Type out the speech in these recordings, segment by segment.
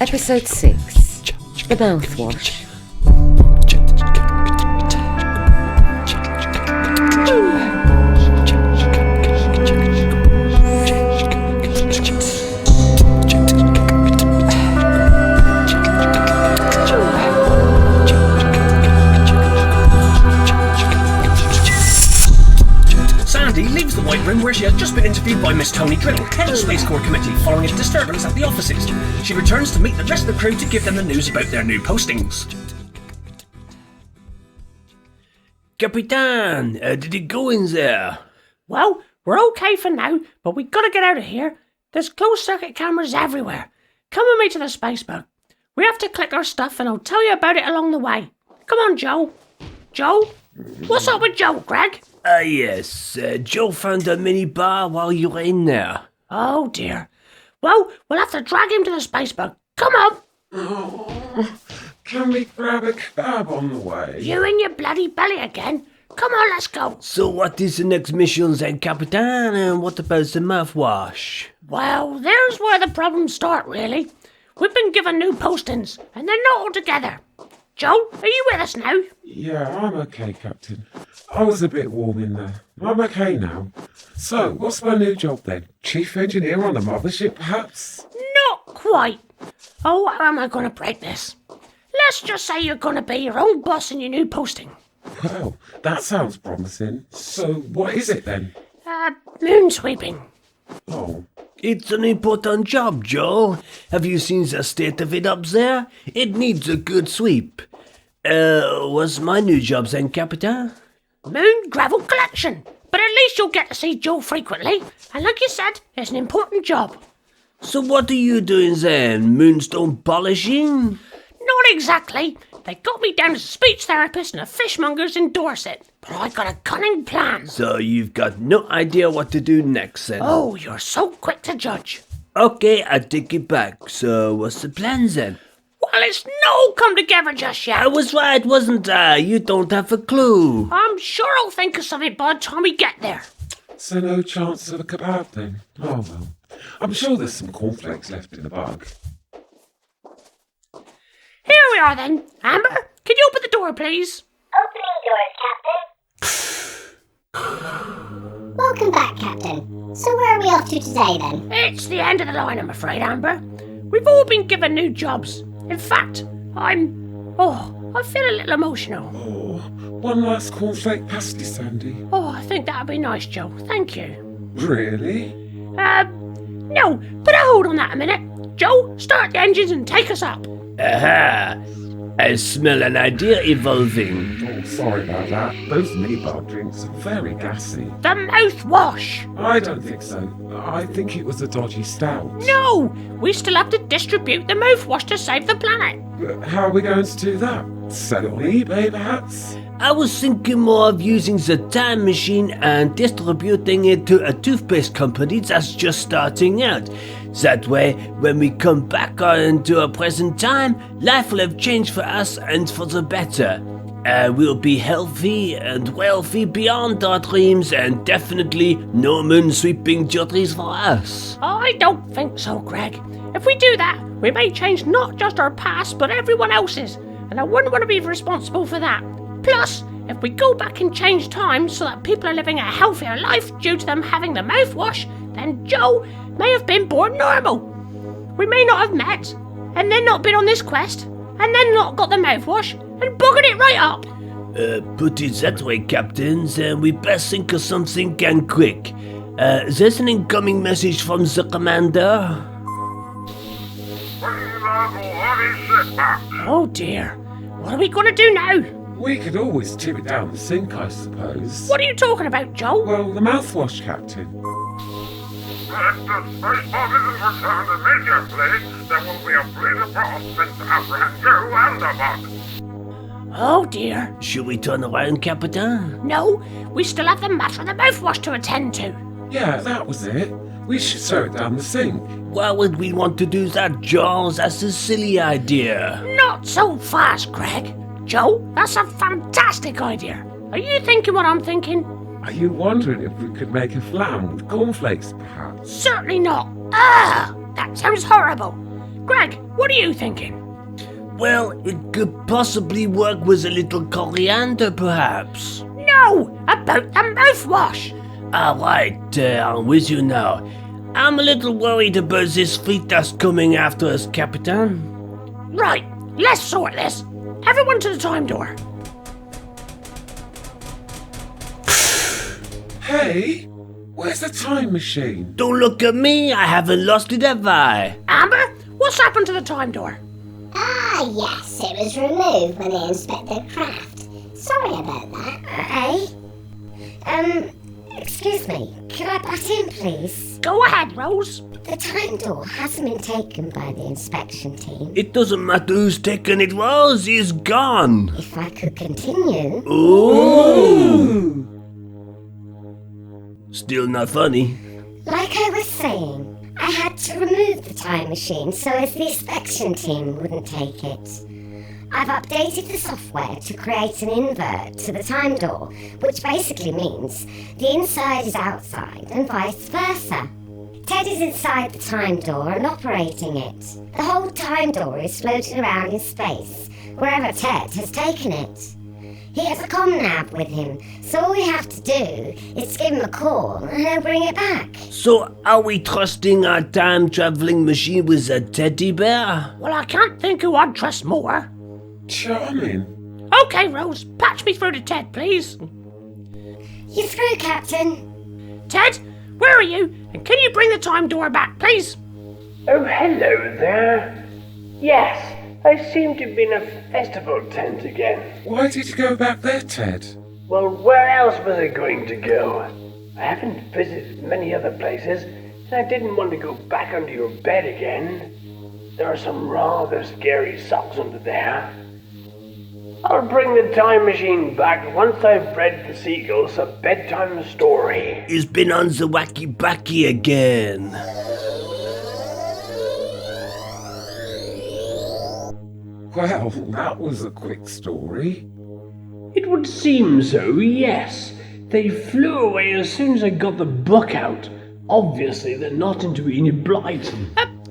Episode 6. The Mouthwash. Sandy leaves the White Room where she has just been interviewed by Miss Tony Driddle, head of Space Corps Committee, following a disturbance at the offices. She returns to meet the rest of the crew to give them the news about their new postings. Capitan, how did it go in there? Well, we're okay for now, but we gotta get out of here. There's closed-circuit cameras everywhere. Come with me to the spaceboat. We have to collect our stuff and I'll tell you about it along the way. Come on, Joe. Joe? What's up with Joe, Greg? Yes, Joe found a mini bar while you were in there. Oh, dear. Well, we'll have to drag him to the spaceboat. Come on. Oh, can we grab a kebab on the way? You in your bloody belly again? Come on, let's go. So what is the next mission then, Capitan, and what about the mouthwash? Well, there's where the problems start, really. We've been given new postings, and they're not all together. Joe, are you with us now? Yeah, I'm okay, Captain. I was a bit warm in there. I'm okay now. So, what's my new job then? Chief engineer on a mothership, perhaps? Not quite. Oh, how am I going to break this? Let's just say you're going to be your own boss in your new posting. Well, that sounds promising. So, what is it then? Moon sweeping. Oh, It's an important job, Joe. Have you seen the state of it up there? It needs a good sweep. What's my new job then, Capitan? Moon gravel collection. But at least you'll get to see Joe frequently. And like you said, it's an important job. So what are you doing then? Moonstone polishing? Not exactly. They got me down as a speech therapist and a fishmonger's in Dorset. But I got a cunning plan. So you've got no idea what to do next then? Oh, you're so quick to judge. Okay, I take it back. So what's the plan then? Well, it's no come together just yet. I was right, wasn't I? You don't have a clue. I'm sure I'll think of something by the time we get there. so no chance of a kebab then? Oh well. I'm sure there's some cornflakes left in the bag. Here we are then. Amber, can you open the door, please? Opening doors, Captain. Welcome back, Captain. So where are we off to today, then? It's the end of the line, I'm afraid, Amber. We've all been given new jobs. In fact, I feel a little emotional. Oh, one last cornflake pasty, Sandy. Oh, I think that'd be nice, Joe. Thank you. Really? No, put a hold on that a minute. Joe, start the engines and take us up. Aha! I smell an idea evolving. Oh, sorry about that. Those minibar drinks are very gassy. The mouthwash. I don't think so. I think it was a dodgy stout. No, we still have to distribute the mouthwash to save the planet. But how are we going to do that? Sell it on eBay, perhaps? I was thinking more of using the time machine and distributing it to a toothpaste company that's just starting out. That way, when we come back into our present time, life will have changed for us and for the better. We'll be healthy and wealthy beyond our dreams, and definitely no moon-sweeping duties for us. I don't think so, Greg. If we do that, we may change not just our past, but everyone else's, and I wouldn't want to be responsible for that. Plus, if we go back and change time so that people are living a healthier life due to them having the mouthwash, then Joe may have been born normal. We may not have met, and then not been on this quest, and then not got the mouthwash, and buggered it right up. Put it that way, Captain, then we best think of something and quick. There's an incoming message from the Commander. Oh dear, what are we going to do now? We could always tip it down the sink, I suppose. What are you talking about, Joe? Well, the mouthwash, Captain. If the spaceboat isn't returned immediately, there will be a fleet of boss sent to apprehend you and the bug. Oh dear. Should we turn around, Capitan? No, we still have the matter of the mouthwash to attend to. Yeah, that was it. We should throw it down the sink. Why would we want to do that, Jaws? That's a silly idea. Not so fast, Greg. Joe, that's a fantastic idea. Are you thinking what I'm thinking? Are you wondering if we could make a flam with cornflakes, perhaps? Certainly not. Ugh! That sounds horrible. Greg, what are you thinking? Well, it could possibly work with a little coriander, perhaps. No! About the mouthwash! Alright, I'm with you now. I'm a little worried about this fleet that's coming after us, Capitan. Right, let's sort this. Everyone to the time door. Hey, where's the time machine? Don't look at me, I haven't lost it, have I? Amber, what's happened to the time door? Ah, yes, it was removed when they inspected craft. Sorry about that. Excuse me, can I butt in, please? Go ahead, Rose. The time door hasn't been taken by the inspection team. It doesn't matter who's taken it was, he's gone. If I could continue... Ooh! Still not funny. Like I was saying, I had to remove the time machine so as the inspection team wouldn't take it. I've updated the software to create an invert to the time door, which basically means the inside is outside and vice versa. Ted is inside the time door and operating it. The whole time door is floating around in space, wherever Ted has taken it. He has a comm-nav with him, so all we have to do is give him a call and he'll bring it back. So, are we trusting our time-travelling machine with a teddy bear? Well, I can't think who I'd trust more. Charming. Okay, Rose, patch me through to Ted, please. You through, Captain? Ted, where are you? And can you bring the time door back, please? Oh, hello there. Yes, I seem to be in a festival tent again. Why did you go back there, Ted? Well, where else was I going to go? I haven't visited many other places, and I didn't want to go back under your bed again. There are some rather scary socks under there. I'll bring the time machine back once I've read the seagulls a bedtime story. He's been on the wacky backy again. Well, that was a quick story. It would seem so, yes. They flew away as soon as I got the book out. Obviously, they're not into any blight.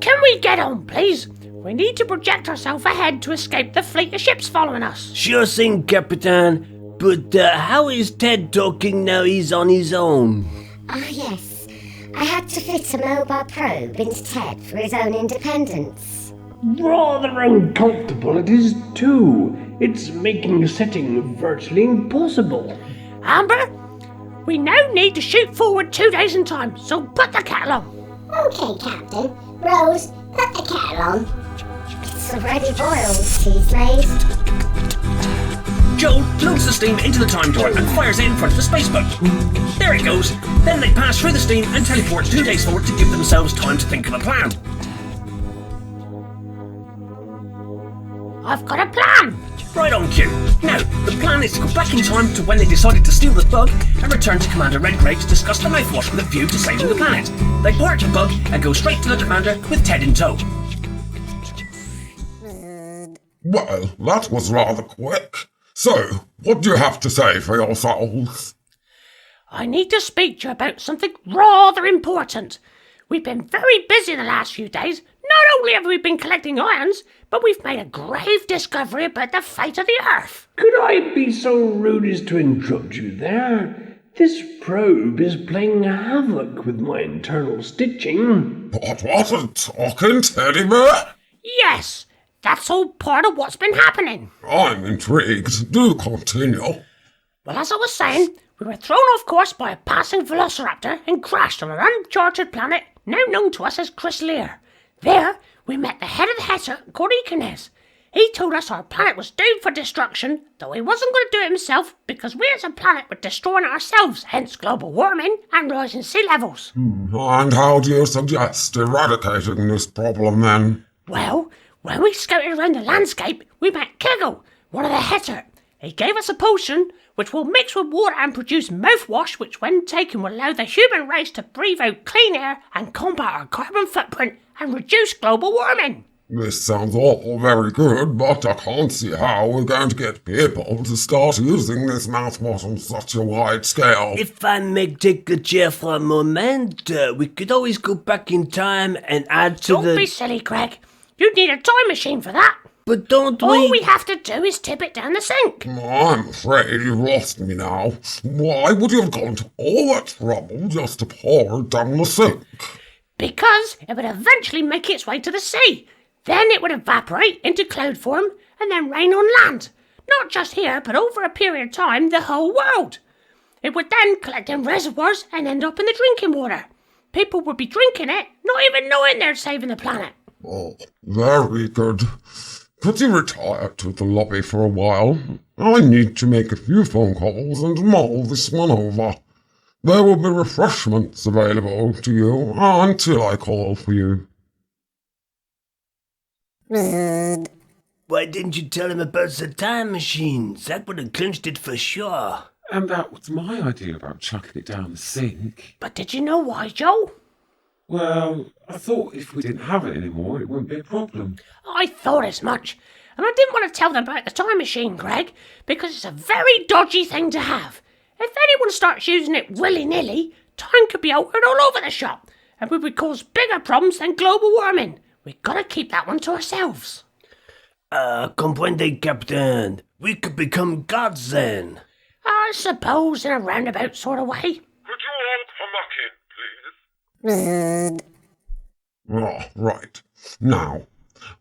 Can we get on, please? We need to project ourselves ahead to escape the fleet of ships following us. Sure thing, Capitan. But how is Ted talking now he's on his own? Ah, yes. I had to fit a mobile probe into Ted for his own independence. Rather uncomfortable it is, too. It's making setting virtually impossible. Amber, we now need to shoot forward 2 days in time, so put the kettle on. Okay, Captain. Rose, put the kettle on. It's already boiled, tea's laid. Joel loads the steam into the time door and fires it in front of the space boat. There it goes. Then they pass through the steam and teleport 2 days forward to give themselves time to think of a plan. I've got a plan. Right on cue. Now, the plan is to go back in time to when they decided to steal the bug and return to Commander Redgrave to discuss the mouthwash with a view to saving the planet. They park the bug and go straight to the Commander with Ted in tow. Well, that was rather quick. So, what do you have to say for yourselves? I need to speak to you about something rather important. We've been very busy the last few days. Not only have we been collecting ions, but we've made a grave discovery about the fate of the Earth. Could I be so rude as to interrupt you there? This probe is playing havoc with my internal stitching. What, a talking teddy bear? Yes, that's all part of what's been happening. I'm intrigued. Do continue. Well, as I was saying, we were thrown off course by a passing velociraptor and crashed on an uncharted planet now known to us as Chrysler. There, we met the head of the Heter called Iconez. He told us our planet was doomed for destruction, though he wasn't going to do it himself because we as a planet were destroying ourselves, hence global warming and rising sea levels. And how do you suggest eradicating this problem then? Well, when we scouted around the landscape, we met Kegel, one of the Heter. He gave us a potion which will mix with water and produce mouthwash, which when taken will allow the human race to breathe out clean air and combat our carbon footprint and reduce global warming. This sounds all very good, but I can't see how we're going to get people to start using this mouthwash on such a wide scale. If I may take a chair for a moment, we could always go back in time and add to Don't be silly, Greg. You'd need a time machine for that. But don't All we have to do is tip it down the sink. I'm afraid you've lost me now. Why would you have gone to all that trouble just to pour it down the sink? Because it would eventually make its way to the sea. Then it would evaporate into cloud form and then rain on land. Not just here, but over a period of time, the whole world. It would then collect in reservoirs and end up in the drinking water. People would be drinking it, not even knowing they're saving the planet. Oh, very good. Could you retire to the lobby for a while? I need to make a few phone calls and mull this one over. There will be refreshments available to you until I call for you. Why didn't you tell him about the time machines? That would have clinched it for sure. And that was my idea about chucking it down the sink. But did you know why, Joe? Well, I thought if we didn't have it anymore, it wouldn't be a problem. I thought as much. And I didn't want to tell them about the time machine, Greg, because it's a very dodgy thing to have. If anyone starts using it willy-nilly, time could be altered all over the shop, and we would cause bigger problems than global warming. We've got to keep that one to ourselves. Comprende, Captain. We could become gods then. I suppose in a roundabout sort of way. Could you all come back in, please? Right. Now,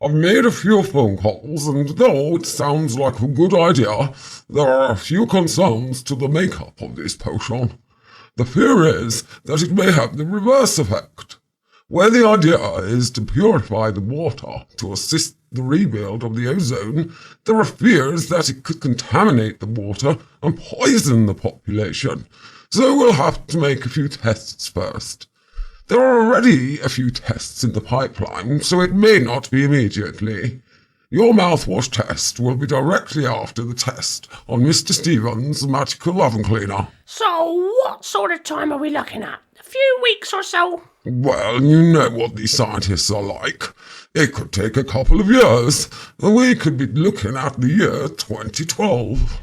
I've made a few phone calls, and though it sounds like a good idea, there are a few concerns to the makeup of this potion. The fear is that it may have the reverse effect. Where the idea is to purify the water to assist the rebuild of the ozone, there are fears that it could contaminate the water and poison the population. So we'll have to make a few tests first. There are already a few tests in the pipeline, so it may not be immediately. Your mouthwash test will be directly after the test on Mr. Stevens' magical oven cleaner. So what sort of time are we looking at? A few weeks or so? Well, you know what these scientists are like. It could take a couple of years. We could be looking at the year 2012.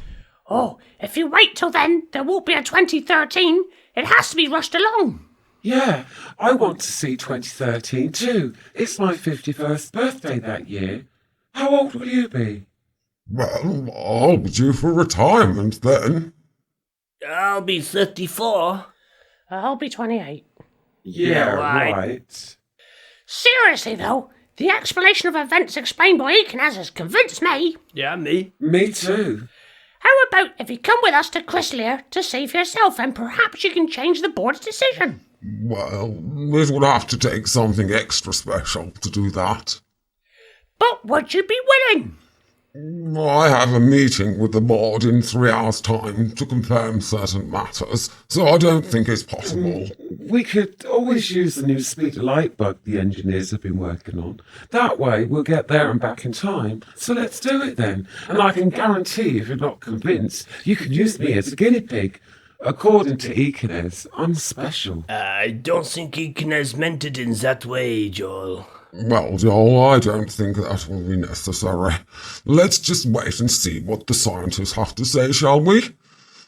Oh, if you wait till then, there won't be a 2013. It has to be rushed along. Yeah, I want to see 2013 too. It's my 51st birthday that year. How old will you be? Well, I'll be due for retirement then. I'll be 34. I'll be 28. Yeah, right. right. Seriously though, the explanation of events explained by Eakinaz has convinced me. Yeah, me. Me too. How about if you come with us to Chrysler to see for yourself and perhaps you can change the board's decision? Well, it would have to take something extra special to do that. But would you be willing? I have a meeting with the board in 3 hours' time to confirm certain matters, so I don't think it's possible. We could always use the new speed of light bug the engineers have been working on. That way we'll get there and back in time. So let's do it then. And I can guarantee if you're not convinced, you can use me as a guinea pig. According to Eakinaz, I'm special. I don't think Eakinaz meant it in that way, Joel. Well, Joel, I don't think that will be necessary. Let's just wait and see what the scientists have to say, shall we?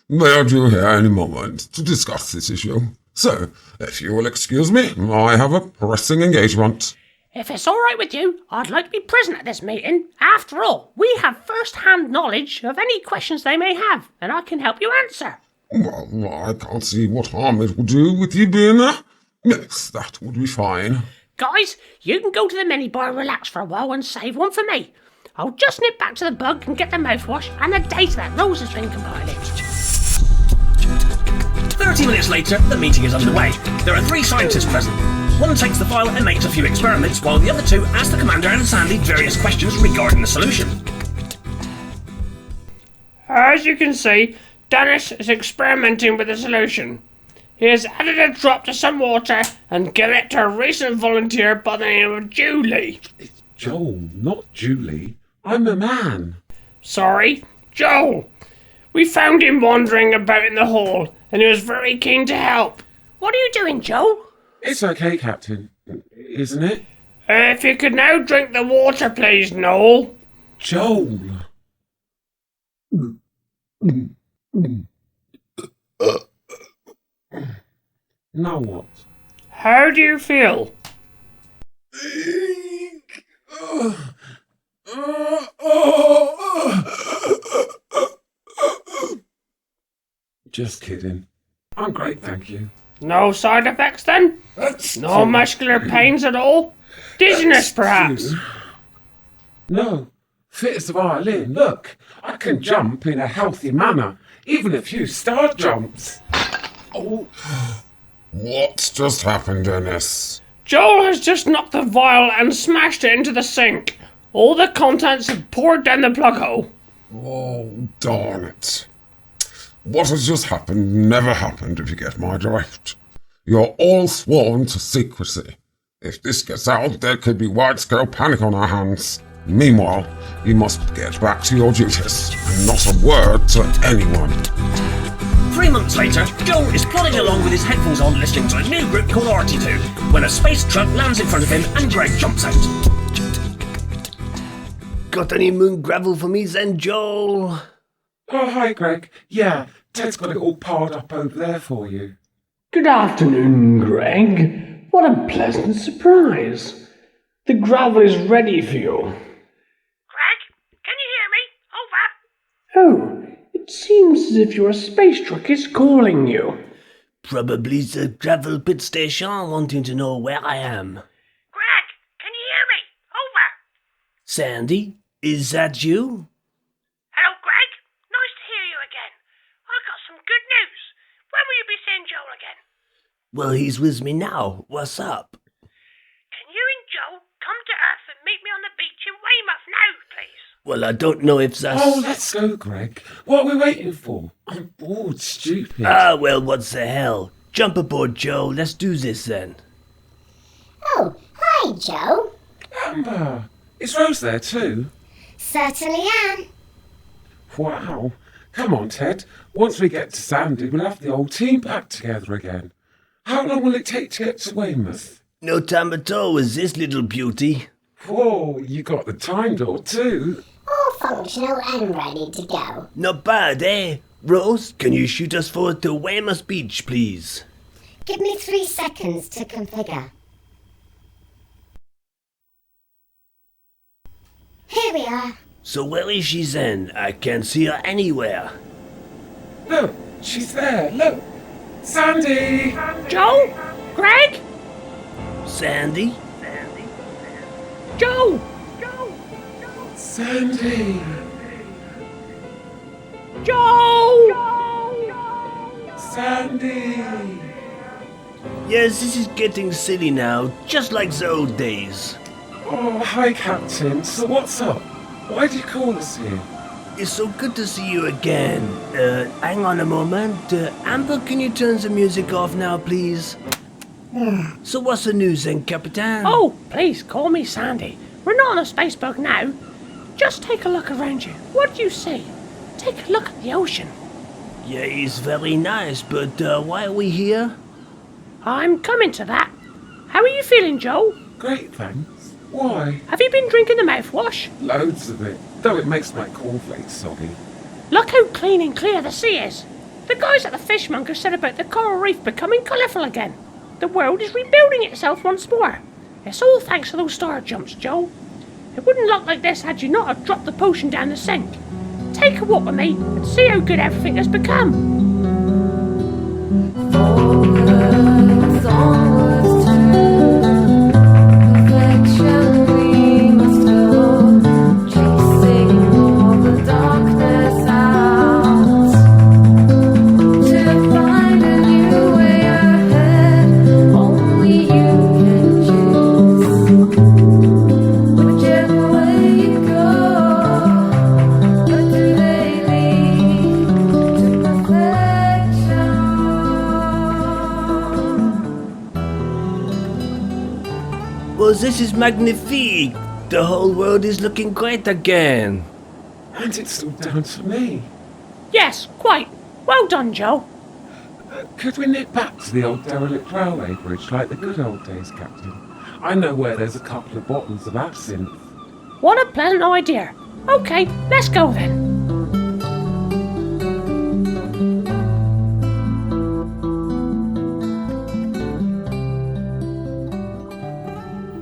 They are due here any moment to discuss this issue. So, if you will excuse me, I have a pressing engagement. If it's all right with you, I'd like to be present at this meeting. After all, we have first-hand knowledge of any questions they may have, and I can help you answer. Well, I can't see what harm it will do with you being there. Yes, that would be fine. Guys, you can go to the minibar and relax for a while and save one for me. I'll just nip back to the bug and get the mouthwash and the data that Rose has been compiling. 30 minutes later, the meeting is underway. There are 3 scientists present. One takes the file and makes a few experiments, while the other 2 ask the commander and Sandy various questions regarding the solution. As you can see, Dennis is experimenting with the solution. He has added a drop to some water and given it to a recent volunteer by the name of Julie. It's Joel, not Julie. I'm a man. Sorry, Joel. We found him wandering about in the hall and he was very keen to help. What are you doing, Joe? It's okay, Captain, isn't it? If you could now drink the water, please, Noel. Joel. Now what? How do you feel? Just kidding. I'm great, thank you. No side effects then? No muscular pains at all? Dizziness, perhaps? No. Fit as a violin. Look, I can jump in a healthy manner, even a few star jumps. Oh. What's just happened, Dennis? Joel has just knocked the vial and smashed it into the sink. All the contents have poured down the plug hole. Oh, darn it. What has just happened never happened, if you get my drift. You're all sworn to secrecy. If this gets out, there could be wide-scale panic on our hands. Meanwhile, you must get back to your duties, and not a word to anyone. 3 months later, Joel is plodding along with his headphones on listening to a new group called RT2 when a space truck lands in front of him and Greg jumps out. Got any moon gravel for me then, Joel? Oh, hi, Greg. Yeah, Ted's got it all piled up over there for you. Good afternoon, Greg. What a pleasant surprise. The gravel is ready for you. Greg, can you hear me? Oh, it seems as if your space truck is calling you. Probably the gravel pit station wanting to know where I am. Greg, can you hear me? Sandy, is that you? Hello, Greg. Nice to hear you again. I've got some good news. When will you be seeing Joel again? Well, he's with me now. What's up? Can you and Joel come to Earth and meet me on the beach in Weymouth now, please? Well, I don't know if that's... Oh, let's go, Greg. What are we waiting for? I'm bored, stupid. Well, what the hell? Jump aboard, Joe. Let's do this then. Oh, hi, Joe. Amber, is Rose there too? Certainly am. Wow. Come on, Ted. Once we get to Sandy, we'll have the old team back together again. How long will it take to get to Weymouth? No time at all with this little beauty. Whoa, you got the time door too. All functional and ready to go. Not bad, eh? Rose, can you shoot us forward to Weymouth Beach, please? Give me 3 seconds to configure. Here we are. So where is she then? I can't see her anywhere. Look, she's there. Look. Sandy! Joel? Greg? Sandy? Joel? Sandy! Joel? Sandy! Yes, this is getting silly now, just like the old days. Oh, hi, Captain. So what's up? Why did you call us here? It's so good to see you again. Hang on a moment. Amber, can you turn the music off now, please? So what's the news then, Capitan? Oh, please call me Sandy. We're not on a space bug now. Just take a look around you. What do you see? Take a look at the ocean. Yeah, it's very nice, but why are we here? I'm coming to that. How are you feeling, Joel? Great, thanks. Why? Have you been drinking the mouthwash? Loads of it, though it makes my cornflakes soggy. Look how clean and clear the sea is. The guys at the fishmonger said about the coral reef becoming colourful again. The world is rebuilding itself once more. It's all thanks to those star jumps, Joel. It wouldn't look like this had you not have dropped the potion down the sink. Take a walk with me and see how good everything has become. Well, this is magnifique. The whole world is looking great again. And it's all down to me. Yes, quite. Well done, Joe. Could we nip back to the old derelict railway bridge like the good old days, Captain? I know where there's a couple of bottles of absinthe. What a pleasant idea. Okay, let's go then.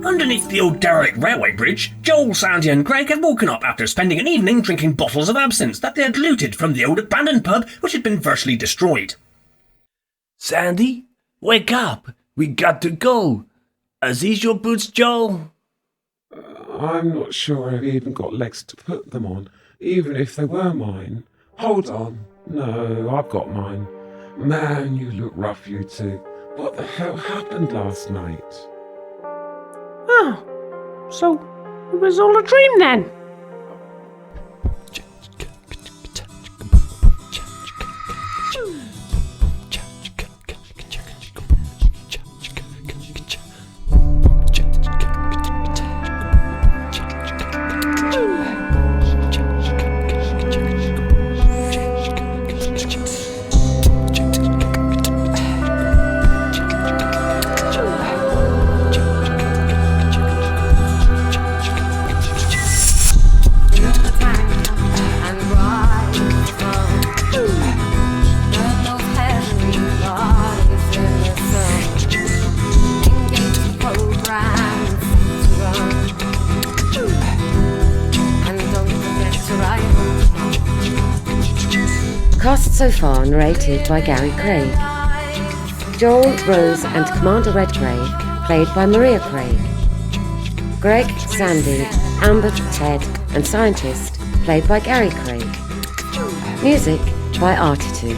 Underneath the old derelict railway bridge, Joel, Sandy and Greg had woken up after spending an evening drinking bottles of absinthe that they had looted from the old abandoned pub which had been virtually destroyed. Sandy, wake up! We got to go! Are these your boots, Joel? I'm not sure I've even got legs to put them on, even if they were mine. Hold on. No, I've got mine. Man, you look rough, you two. What the hell happened last night? Oh, so it was all a dream then? Cast so far narrated by Gary Craig. Joel, Rose and Commander Redgrave played by Maria Craig. Greg, Sandy, Amber, Ted and Scientist played by Gary Craig. Music by Artitude.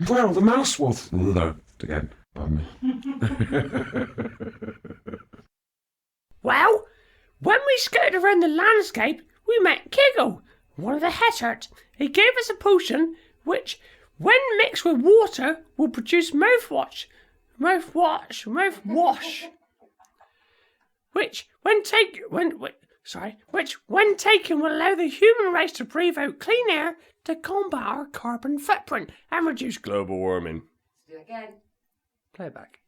Well, the mouse was again. Pardon me. Well, when we skirted around the landscape, we met Kiggle, one of the Hettert. He gave us a potion which, when mixed with water, will produce mouthwash. Which, when taken, will allow the human race to breathe out clean air to combat our carbon footprint and reduce global warming. Do it again. Play it back.